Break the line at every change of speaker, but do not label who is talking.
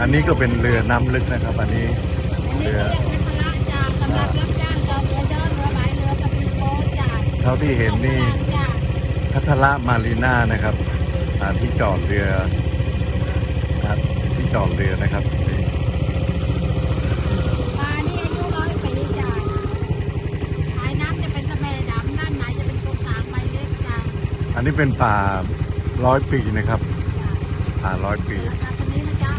อันนี้ก็เป็นเรือน้ำลึกนะครับอันนี้เรือเท่าที่เห็นนี่พัทละมารีนานะครับที่จอดเรือนะครับที่จอดเรือนะครับ
ปลานี่อายุ100 ปีจ้ะสายน้ำจะเป็นทะเลดำด้านในจะเป็นกรงสางใบเล็กจ้ะ
อันนี้เป็นป่า100 ปีนะครับป่า100 ปี
ราคาตัวนี้นะจ๊ะ